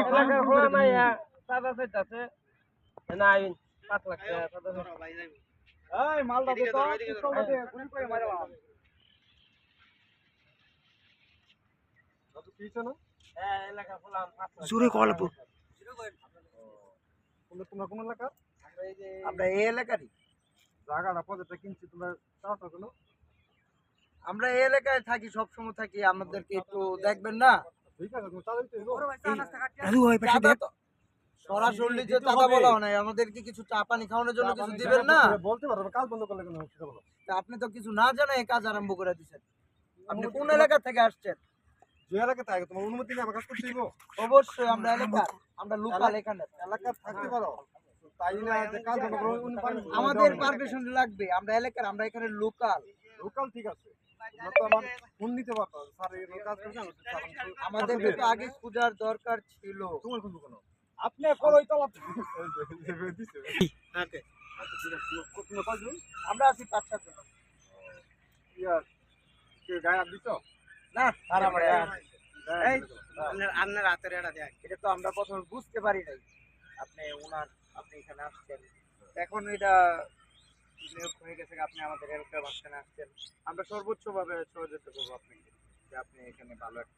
এলাকার খোলা নাই দাদা চাইতাছে না আইন 5 লাখ টাকা দাদা ভাই যাই এই মালদা দে তো পিস্তল দে গুলি করে মারলাম কত পিছে না হ্যাঁ এলাকা খোলা 5 লাখ জোরে কল আপু তোমরা কোন এলাকা আমরা এই এলাকারই জায়গাটা পদটা কিনছি তোমরা চাও কেন আমরা এই এলাকায় থাকি সব সময় থাকি আমাদেরকে একটু দেখবেন না ঠিক আছে তুমি চালাই তো দাদু ওই পাশে দেখ সরাসরি যে চাঁদা বলা হয় না আমাদেরকে কিছু চা পানি খাওয়ানোর জন্য কিছু দিবেন না বলতে পারো কাজ বন্ধ করলে কেন সেটা বলো আপনি তো কিছু না জানা এই কাজ আরম্ভ করে দিয়েছেন আপনি কোন এলাকা থেকে আসছেন যে এলাকা থাকে তোমার অনুমতি নিয়ে আমার কাজ করতে দিব অবশ্যই আমরা এলাকা আমরা লোকাল এখানে এলাকা থাকতে পারো তাই না যে কাজ বন্ধ করো আমাদের পারমিশন লাগবে আমরা এলাকার আমরা এখানে লোকাল লোকাল ঠিক আছে তোমরা তো আমার ফোন নিতে পারতো স্যার এই কাজ করছেন আমাদেরকে তো আগে খোঁজার দরকার ছিল তোমার কোন কেন আপনি কলই তো আমরা আছি 5-7 জন ইয়ার কে গায়ে হাত দিছো না আর আমরা এই আপনার হাতের এটা দেখ এটা তো আমরা প্রথমে বুঝতে পারি নাই আপনি এখানে আসছেন এখন এটা নিয়োগ হয়ে গেছে আপনি আমাদের এলাকার মাঝখানে আসছেন আমরা সর্বোচ্চ ভাবে সহযোগিতা করবো আপনাকে যে আপনি এখানে ভালো একটা